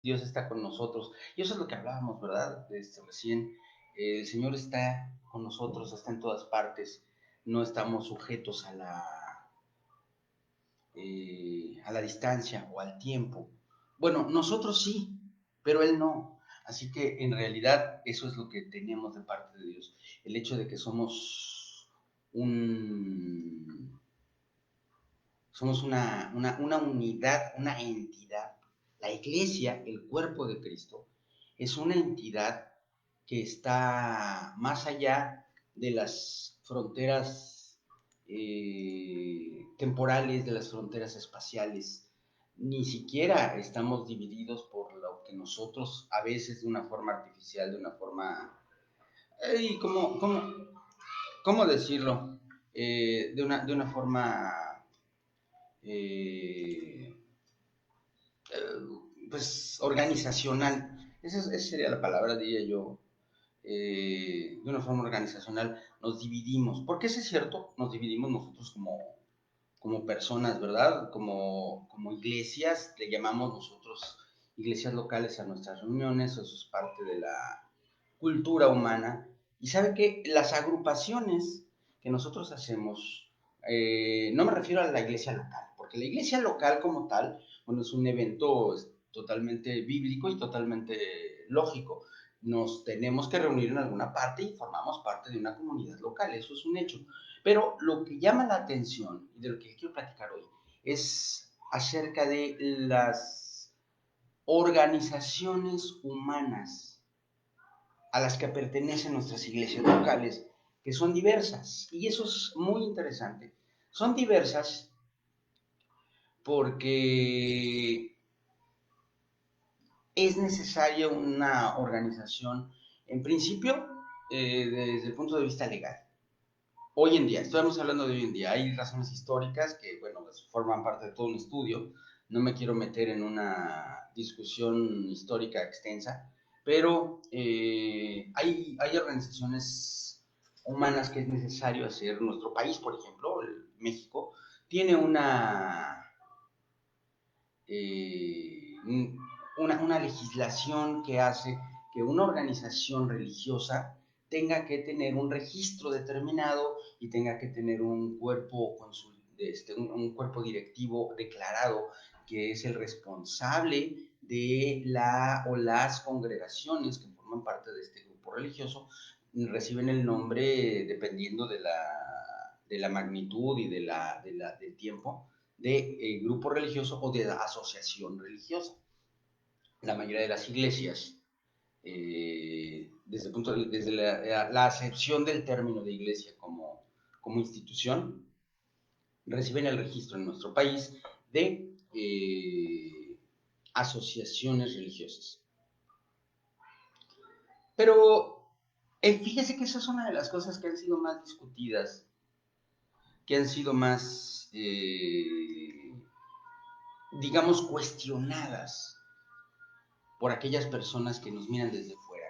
Dios está con nosotros. Y eso es lo que hablábamos, ¿verdad? Recién, el Señor está con nosotros, está en todas partes. No estamos sujetos a la distancia o al tiempo. Bueno, nosotros sí, pero Él no. Así que en realidad eso es lo que tenemos de parte de Dios. El hecho de que un, somos una unidad, una entidad. La iglesia, el cuerpo de Cristo, es una entidad que está más allá de las fronteras temporales, de las fronteras espaciales. Ni siquiera estamos divididos por lo que nosotros, a veces de una forma artificial, de una forma... ¿Cómo decirlo? De una forma eh, pues organizacional. Esa sería la palabra, diría yo. De una forma organizacional nos dividimos, porque eso es cierto, nos dividimos nosotros como personas, ¿verdad? Como iglesias, le llamamos nosotros iglesias locales a nuestras reuniones, eso es parte de la cultura humana. Y sabe que las agrupaciones que nosotros hacemos, no me refiero a la iglesia local, porque la iglesia local como tal, bueno, es un evento totalmente bíblico y totalmente lógico. Nos tenemos que reunir en alguna parte y formamos parte de una comunidad local, eso es un hecho. Pero lo que llama la atención y de lo que quiero platicar hoy es acerca de las organizaciones humanas a las que pertenecen nuestras iglesias locales, que son diversas. Y eso es muy interesante. Son diversas porque es necesaria una organización, en principio, desde el punto de vista legal. Hoy en día, estamos hablando de hoy en día, hay razones históricas que, bueno, pues forman parte de todo un estudio, no me quiero meter en una discusión histórica extensa, pero hay organizaciones humanas que es necesario hacer. Nuestro país, por ejemplo, México, tiene eh, una legislación que hace que una organización religiosa tenga que tener un registro determinado y tenga que tener un cuerpo, un cuerpo directivo declarado que es el responsable de la o las congregaciones que forman parte de este grupo religioso, reciben el nombre dependiendo de la magnitud y del tiempo de grupo religioso o de asociación religiosa. La mayoría de las iglesias, desde la acepción del término de iglesia como institución, reciben el registro en nuestro país de asociaciones religiosas. Pero fíjese que esa es una de las cosas que han sido más discutidas, que han sido más, digamos, cuestionadas por aquellas personas que nos miran desde fuera,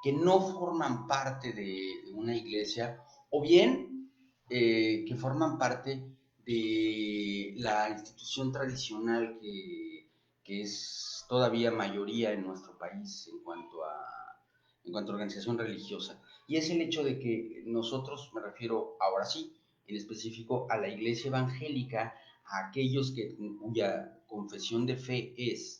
que no forman parte de una iglesia, o bien que forman parte de la institución tradicional que es todavía mayoría en nuestro país en cuanto a organización religiosa. Y es el hecho de que nosotros, me refiero ahora sí, en específico a la iglesia evangélica, a aquellos cuya confesión de fe es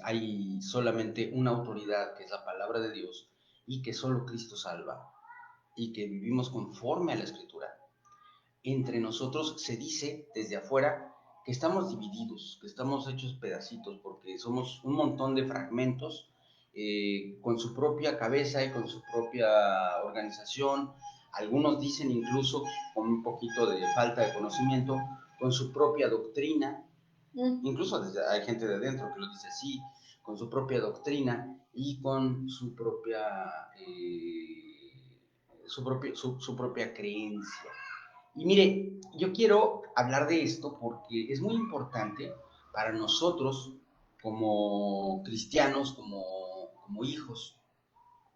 hay solamente una autoridad, que es la palabra de Dios, y que solo Cristo salva, y que vivimos conforme a la Escritura. Entre nosotros se dice desde afuera que estamos divididos, que estamos hechos pedacitos, porque somos un montón de fragmentos con su propia cabeza y con su propia organización. Algunos dicen incluso, con un poquito de falta de conocimiento, con su propia doctrina. Incluso hay gente de adentro que lo dice así, con su propia doctrina y con su propia creencia. Y mire, yo quiero hablar de esto porque es muy importante para nosotros como cristianos, como hijos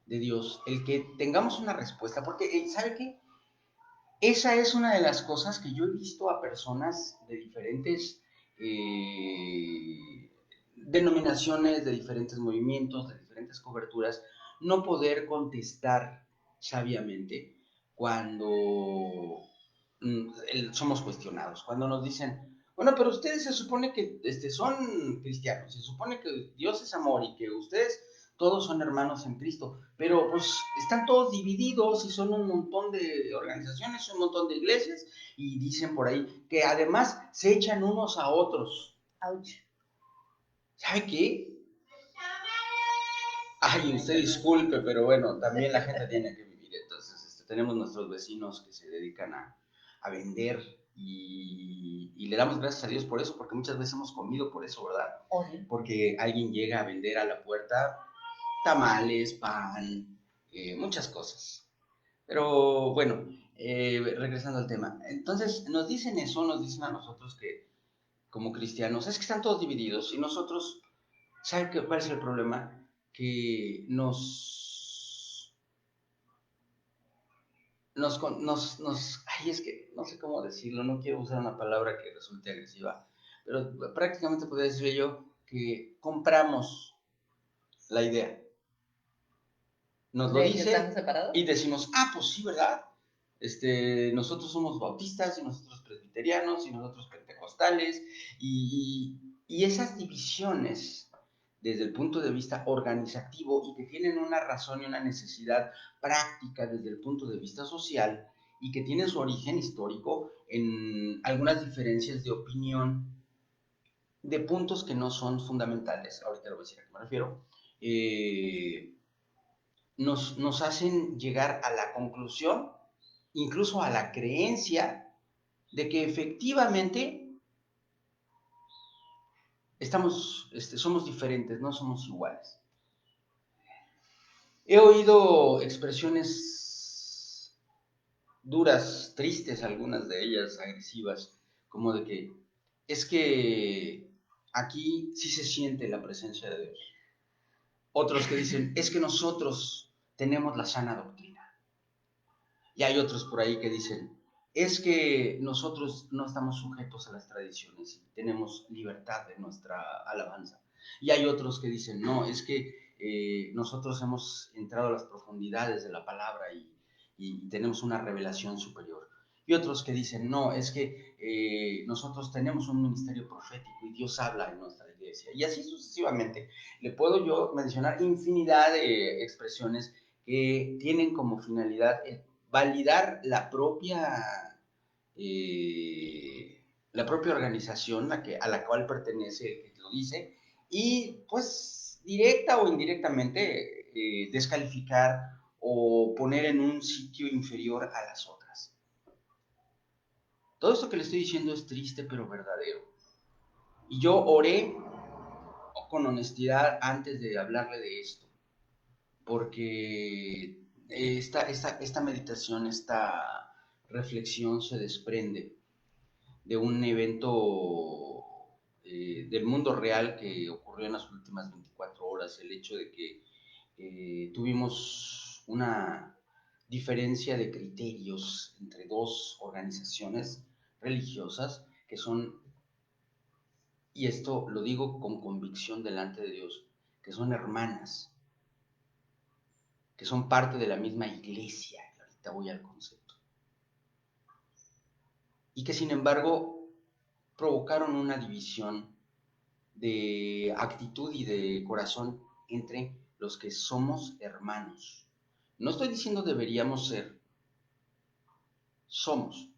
de Dios, el que tengamos una respuesta, porque ¿sabe qué? Esa es una de las cosas que yo he visto a personas de diferentes denominaciones, de diferentes movimientos, de diferentes coberturas, no poder contestar sabiamente cuando somos cuestionados, cuando nos dicen, bueno, pero ustedes se supone que son cristianos, se supone que Dios es amor y que ustedes todos son hermanos en Cristo, pero pues están todos divididos y son un montón de organizaciones, un montón de iglesias y dicen por ahí que además se echan unos a otros. Ouch. ¿Sabe qué? Ay, usted disculpe, pero bueno, también la gente tiene que vivir. Entonces, tenemos nuestros vecinos que se dedican a vender y le damos gracias a Dios por eso, porque muchas veces hemos comido por eso, ¿verdad? Oh, sí. Porque alguien llega a vender a la puerta tamales, pan, muchas cosas. Pero bueno, regresando al tema. Entonces, nos dicen eso, nos dicen a nosotros que como cristianos, es que están todos divididos y nosotros, ¿saben cuál es el problema? Que ay, es que no sé cómo decirlo, no quiero usar una palabra que resulte agresiva, pero prácticamente podría decir yo que compramos la idea. Nos lo ¿De que estamos dice separados? y decimos, ah, pues sí, ¿verdad? Nosotros somos bautistas y nosotros presbiterianos y nosotros pentecostales y esas divisiones desde el punto de vista organizativo y que tienen una razón y una necesidad práctica desde el punto de vista social y que tienen su origen histórico en algunas diferencias de opinión de puntos que no son fundamentales, ahorita lo voy a decir a qué me refiero, nos hacen llegar a la conclusión, incluso a la creencia, de que efectivamente somos diferentes, no somos iguales. He oído expresiones duras, tristes, algunas de ellas agresivas, como de que es que aquí sí se siente la presencia de Dios. Otros que dicen, es que nosotros tenemos la sana doctrina. Y hay otros por ahí que dicen, es que nosotros no estamos sujetos a las tradiciones y tenemos libertad de nuestra alabanza. Y hay otros que dicen, no, es que nosotros hemos entrado a las profundidades de la palabra y tenemos una revelación superior. Y otros que dicen, no, es que nosotros tenemos un ministerio profético y Dios habla en nuestra iglesia. Y así sucesivamente. Le puedo yo mencionar infinidad de expresiones que tienen como finalidad validar la propia organización a la cual pertenece el que lo dice y pues directa o indirectamente descalificar o poner en un sitio inferior a las otras. Todo esto que le estoy diciendo es triste pero verdadero. Y yo oré con honestidad antes de hablarle de esto, porque esta meditación, esta reflexión se desprende de un evento del mundo real que ocurrió en las últimas 24 horas, el hecho de que tuvimos una diferencia de criterios entre dos organizaciones religiosas que son, y esto lo digo con convicción delante de Dios, que son hermanas, que son parte de la misma iglesia, y ahorita voy al concepto, y que sin embargo provocaron una división de actitud y de corazón entre los que somos hermanos. No estoy diciendo deberíamos ser, somos.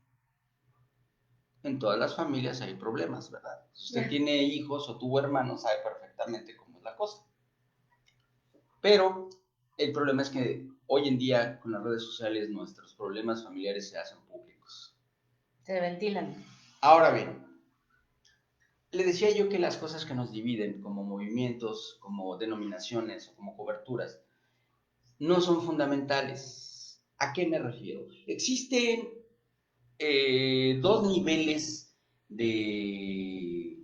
En todas las familias hay problemas, ¿verdad? Si usted tiene hijos o tuvo hermanos, sabe perfectamente cómo es la cosa. Pero el problema es que hoy en día con las redes sociales nuestros problemas familiares se hacen públicos. Se ventilan. Ahora bien, le decía yo que las cosas que nos dividen como movimientos, como denominaciones o como coberturas no son fundamentales. ¿A qué me refiero? Existen dos niveles de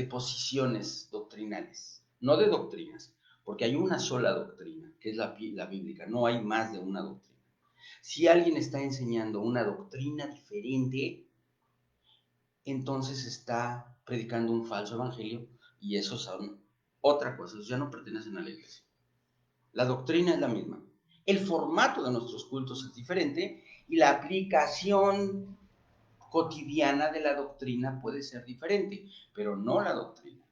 posiciones doctrinales, no de doctrinas, porque hay una sola doctrina, que es la bíblica, no hay más de una doctrina. Si alguien está enseñando una doctrina diferente, entonces está predicando un falso evangelio y esos son otra cosa, esos ya no pertenecen a la iglesia. La doctrina es la misma. El formato de nuestros cultos es diferente y la aplicación cotidiana de la doctrina puede ser diferente, pero no la doctrina.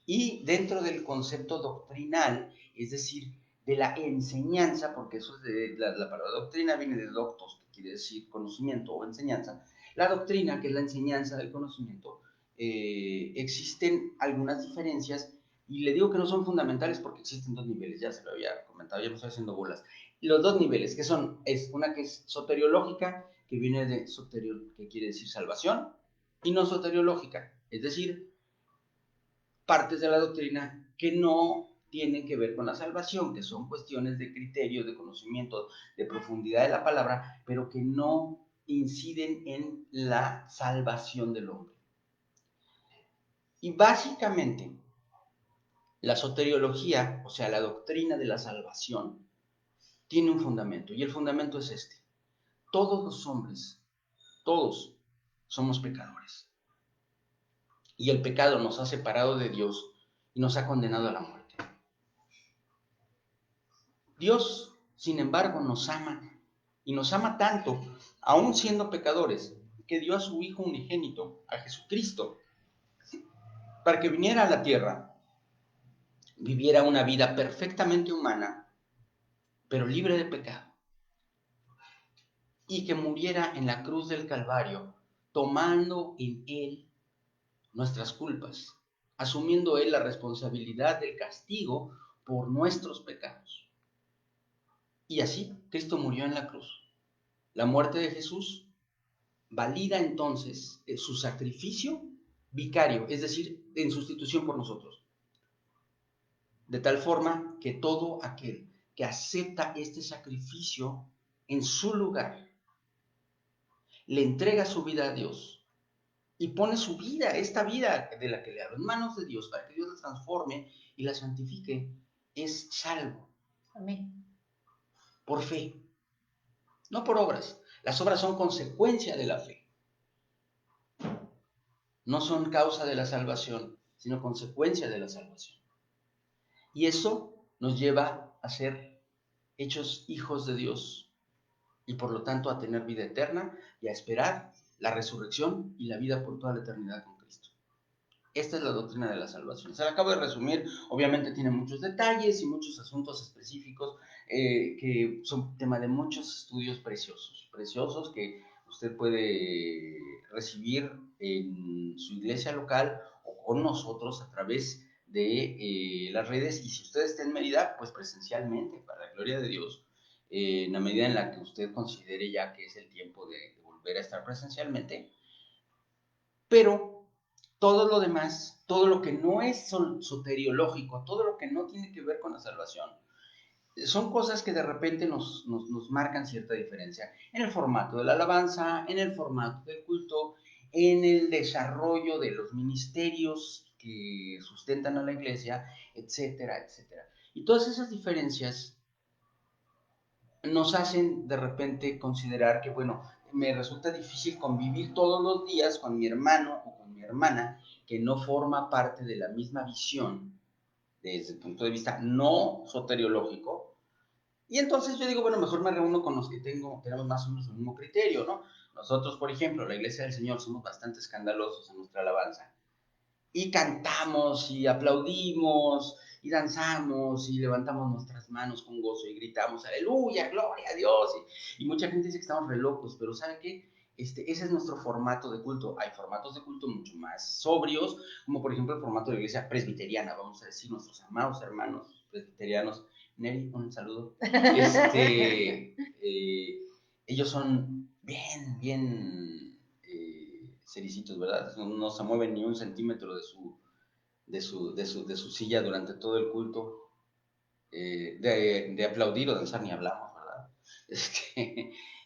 Y dentro del concepto doctrinal, es decir, de la enseñanza, porque eso es de la palabra doctrina viene de doctos, que quiere decir conocimiento o enseñanza. La doctrina, que es la enseñanza del conocimiento, existen algunas diferencias y le digo que no son fundamentales porque existen dos niveles, ya se lo había comentado, ya me estoy haciendo bolas. Los dos niveles, que son, es una que es soteriológica, que viene de soterio, que quiere decir salvación, y no soteriológica, es decir, partes de la doctrina que no tienen que ver con la salvación, que son cuestiones de criterio, de conocimiento, de profundidad de la palabra, pero que no inciden en la salvación del hombre. Y básicamente, la soteriología, o sea, la doctrina de la salvación, tiene un fundamento, y el fundamento es este. Todos los hombres, todos, somos pecadores. Y el pecado nos ha separado de Dios y nos ha condenado a la muerte. Dios, sin embargo, nos ama y nos ama tanto, aún siendo pecadores, que dio a su Hijo unigénito, a Jesucristo, para que viniera a la tierra, viviera una vida perfectamente humana, pero libre de pecado, y que muriera en la cruz del Calvario, tomando en Él nuestras culpas, asumiendo Él la responsabilidad del castigo por nuestros pecados. Y así, Cristo murió en la cruz. La muerte de Jesús valida entonces su sacrificio vicario, es decir, en sustitución por nosotros. De tal forma que todo aquel que acepta este sacrificio en su lugar, le entrega su vida a Dios y pone su vida, esta vida de la que le hablo, en manos de Dios para que Dios la transforme y la santifique, es salvo. Amén. Por fe, no por obras. Las obras son consecuencia de la fe. No son causa de la salvación, sino consecuencia de la salvación. Y eso nos lleva a ser hechos hijos de Dios y por lo tanto a tener vida eterna y a esperar la resurrección y la vida por toda la eternidad con Cristo. Esta es la doctrina de la salvación. Se la acabo de resumir, obviamente tiene muchos detalles y muchos asuntos específicos que son tema de muchos estudios preciosos, preciosos que usted puede recibir en su iglesia local o con nosotros a través de las redes, y si usted está en Mérida, pues presencialmente, para la gloria de Dios, en la medida en la que usted considere ya que es el tiempo de volver a estar presencialmente, pero todo lo demás, todo lo que no es soteriológico, todo lo que no tiene que ver con la salvación, son cosas que de repente nos marcan cierta diferencia en el formato de la alabanza, en el formato del culto, en el desarrollo de los ministerios que sustentan a la iglesia, etcétera, etcétera. Y todas esas diferencias nos hacen de repente considerar que, bueno, me resulta difícil convivir todos los días con mi hermano o con mi hermana que no forma parte de la misma visión desde el punto de vista no soteriológico. Y entonces yo digo, bueno, mejor me reúno con los que tenemos más o menos el mismo criterio, ¿no? Nosotros, por ejemplo, la Iglesia del Señor, somos bastante escandalosos en nuestra alabanza. Y cantamos y aplaudimos y danzamos y levantamos nuestras manos con gozo y gritamos aleluya, gloria a Dios, y mucha gente dice que estamos re locos, pero ¿saben qué? Ese es nuestro formato de culto. Hay formatos de culto mucho más sobrios, como por ejemplo el formato de la iglesia presbiteriana, vamos a decir, nuestros amados hermanos presbiterianos. Neri, un saludo. Ellos son bien cericitos, ¿verdad? No se mueven ni un centímetro de su silla durante todo el culto. De aplaudir o danzar ni hablamos, ¿verdad?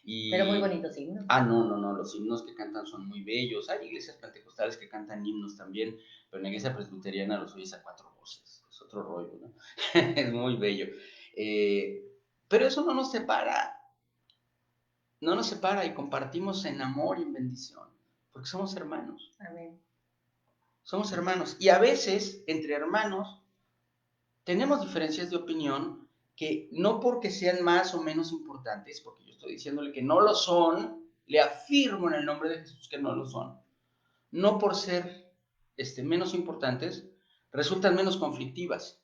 Pero muy Y... bonitos himnos. No, los himnos que cantan son muy bellos. Hay iglesias pentecostales que cantan himnos también, pero en la iglesia presbiteriana los oyes a cuatro voces. Es otro rollo, ¿no? Es muy bello. Pero eso no nos separa y compartimos en amor y en bendición. porque somos hermanos. Amén. Somos hermanos. Y a veces, entre hermanos, tenemos diferencias de opinión que no porque sean más o menos importantes, porque yo estoy diciéndole que no lo son, le afirmo en el nombre de Jesús que no lo son. No por ser menos importantes, resultan menos conflictivas.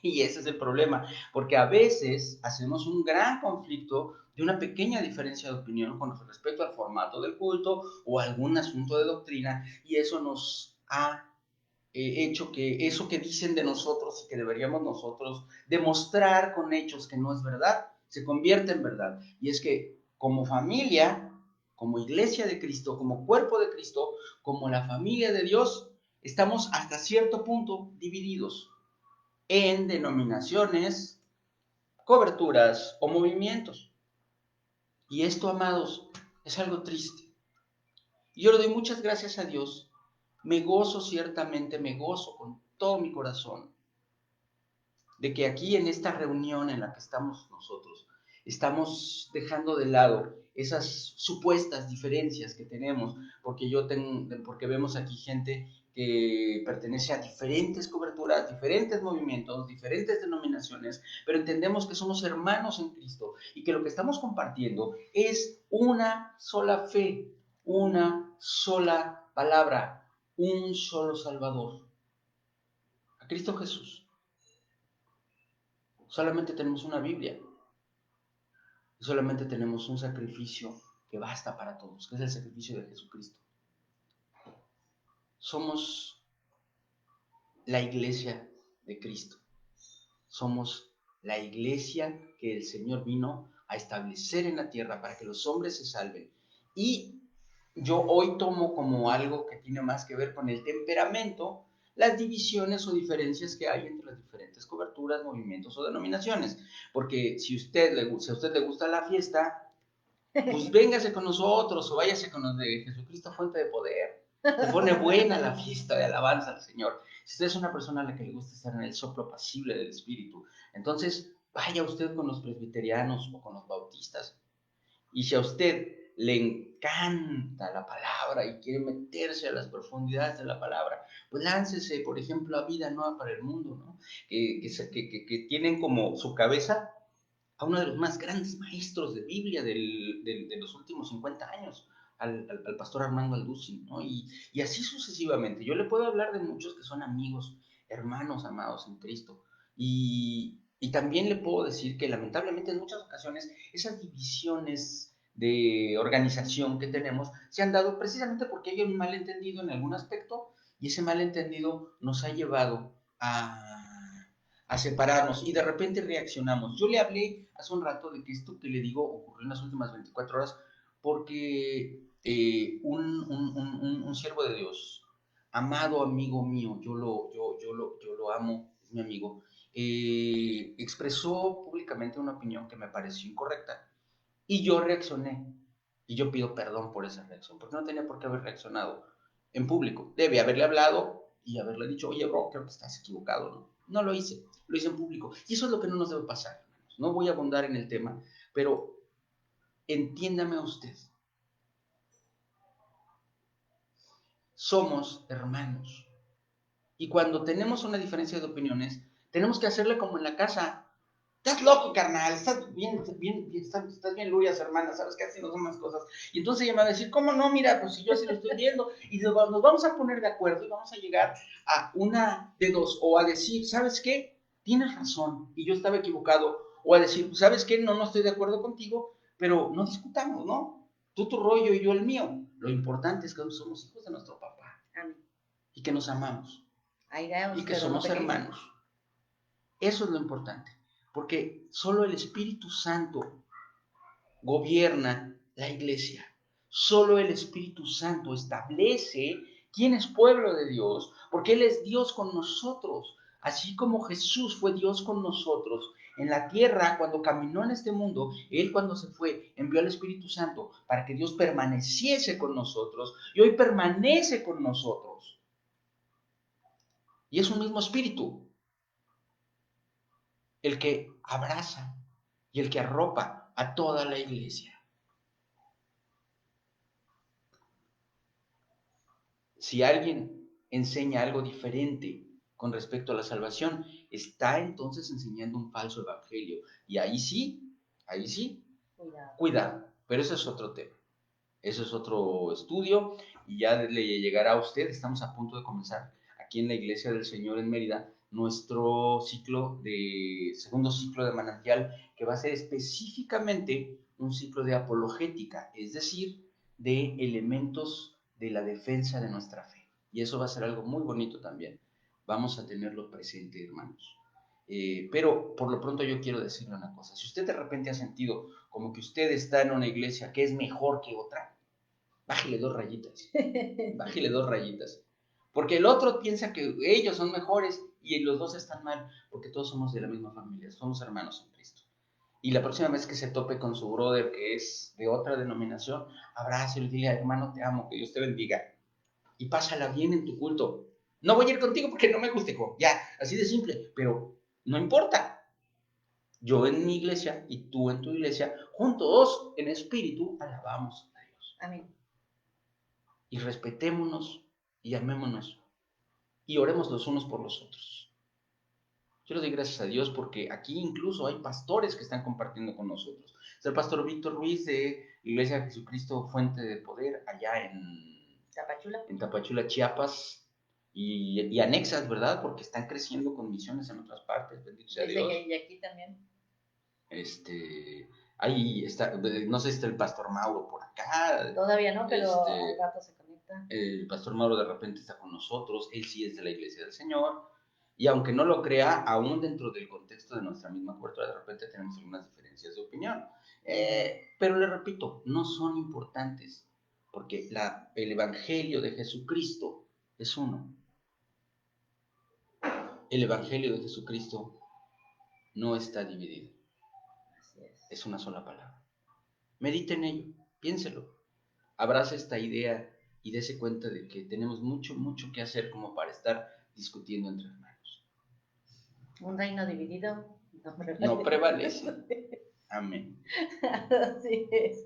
Y ese es el problema, porque a veces hacemos un gran conflicto de una pequeña diferencia de opinión con respecto al formato del culto o algún asunto de doctrina, y eso nos ha hecho que eso que dicen de nosotros y que deberíamos nosotros demostrar con hechos que no es verdad, se convierte en verdad. Y es que como familia, como iglesia de Cristo, como cuerpo de Cristo, como la familia de Dios, estamos hasta cierto punto divididos en denominaciones, coberturas o movimientos. Y esto, amados, es algo triste. Y yo le doy muchas gracias a Dios. Me gozo ciertamente, me gozo con todo mi corazón de que aquí en esta reunión en la que estamos nosotros, estamos dejando de lado esas supuestas diferencias que tenemos, porque vemos aquí gente que pertenece a diferentes coberturas, diferentes movimientos, diferentes denominaciones, pero entendemos que somos hermanos en Cristo y que lo que estamos compartiendo es una sola fe, una sola palabra, un solo Salvador, a Cristo Jesús. Solamente tenemos una Biblia. Y solamente tenemos un sacrificio que basta para todos, que es el sacrificio de Jesucristo. Somos la iglesia de Cristo. Somos la iglesia que el Señor vino a establecer en la tierra para que los hombres se salven. Y yo hoy tomo como algo que tiene más que ver con el temperamento las divisiones o diferencias que hay entre las diferentes coberturas, movimientos o denominaciones. Porque si a usted le gusta la fiesta, pues véngase con nosotros o váyase con los de Jesucristo Fuente de Poder. Se pone buena la fiesta de alabanza al Señor. Si usted es una persona a la que le gusta estar en el soplo apacible del Espíritu, entonces vaya usted con los presbiterianos o con los bautistas. Y si a usted le encanta la palabra y quiere meterse a las profundidades de la palabra, pues láncese, por ejemplo, a Vida Nueva para el Mundo, ¿no? Que tienen como su cabeza a uno de los más grandes maestros de Biblia de los últimos 50 años, al pastor Armando Alducin, ¿no? Y así sucesivamente. Yo le puedo hablar de muchos que son amigos, hermanos amados en Cristo. Y también le puedo decir que lamentablemente en muchas ocasiones esas divisiones de organización que tenemos se han dado precisamente porque hay un malentendido en algún aspecto y ese malentendido nos ha llevado a separarnos y de repente reaccionamos. Yo le hablé hace un rato de que esto que le digo ocurrió en las últimas 24 horas porque un siervo de Dios, amado amigo mío, yo lo amo, es mi amigo, expresó públicamente una opinión que me pareció incorrecta y yo reaccioné y yo pido perdón por esa reacción, porque no tenía por qué haber reaccionado en público. Debe haberle hablado y haberle dicho, oye, bro, creo que estás equivocado, ¿no? No lo hice, lo hice en público. Y eso es lo que no nos debe pasar, hermanos. No voy a abundar en el tema, pero entiéndame usted. Somos hermanos. Y cuando tenemos una diferencia de opiniones, tenemos que hacerle como en la casa. Estás loco, carnal, estás bien lurias, hermana, sabes que así no son las cosas. Y entonces ella me va a decir, ¿cómo no? Mira, pues si yo así lo estoy viendo. Y nos vamos a poner de acuerdo y vamos a llegar a una de dos. O a decir, ¿sabes qué? Tienes razón y yo estaba equivocado. O a decir, ¿sabes qué? No estoy de acuerdo contigo, pero no discutamos, ¿no? Tú tu rollo y yo el mío. Lo importante es que somos hijos de nuestro papá. Amén. Y que nos amamos. Digamos, y que somos hermanos. Eso es lo importante. Porque solo el Espíritu Santo gobierna la iglesia. Solo el Espíritu Santo establece quién es pueblo de Dios, porque Él es Dios con nosotros. Así como Jesús fue Dios con nosotros en la tierra cuando caminó en este mundo, Él cuando se fue envió al Espíritu Santo para que Dios permaneciese con nosotros y hoy permanece con nosotros. Y es un mismo Espíritu el que abraza y el que arropa a toda la iglesia. Si alguien enseña algo diferente con respecto a la salvación, está entonces enseñando un falso evangelio. Y ahí sí, cuidado. Pero eso es otro tema. Eso es otro estudio y ya le llegará a usted. Estamos a punto de comenzar aquí en la Iglesia del Señor en Mérida nuestro segundo ciclo de manantial, que va a ser específicamente un ciclo de apologética, es decir, de elementos de la defensa de nuestra fe. Y eso va a ser algo muy bonito también. Vamos a tenerlo presente, hermanos. Pero por lo pronto yo quiero decirle una cosa. Si usted de repente ha sentido como que usted está en una iglesia que es mejor que otra, bájele 2 rayitas. Bájele 2 rayitas. Porque el otro piensa que ellos son mejores y los dos están mal, porque todos somos de la misma familia, somos hermanos en Cristo. Y la próxima vez que se tope con su brother que es de otra denominación, abrácelo y dile, hermano, te amo, que Dios te bendiga. Y pásala bien en tu culto. No voy a ir contigo porque no me guste, ya, así de simple, pero no importa. Yo en mi iglesia y tú en tu iglesia, juntos en espíritu, alabamos a Dios. Amén. Y respetémonos y amémonos y oremos los unos por los otros. Yo le doy gracias a Dios porque aquí incluso hay pastores que están compartiendo con nosotros. Está el pastor Víctor Ruiz de Iglesia de Jesucristo Fuente de Poder allá en Tapachula, Chiapas, y anexas, ¿verdad? Porque están creciendo con misiones en otras partes, bendito sea Dios. Y aquí también. Ahí está, no sé si está el pastor Mauro por acá. Todavía no, pero al rato se conecta. El pastor Mauro de repente está con nosotros, él sí es de la Iglesia del Señor, y aunque no lo crea, aún dentro del contexto de nuestra misma cobertura, de repente tenemos algunas diferencias de opinión. Pero le repito, no son importantes, porque el Evangelio de Jesucristo es uno. El Evangelio de Jesucristo no está dividido. Así es una sola palabra. Medite en ello, piénselo. Abraza esta idea y dése cuenta de que tenemos mucho, mucho que hacer como para estar discutiendo entre hermanos. Un reino dividido no prevalece. Amén. Así es.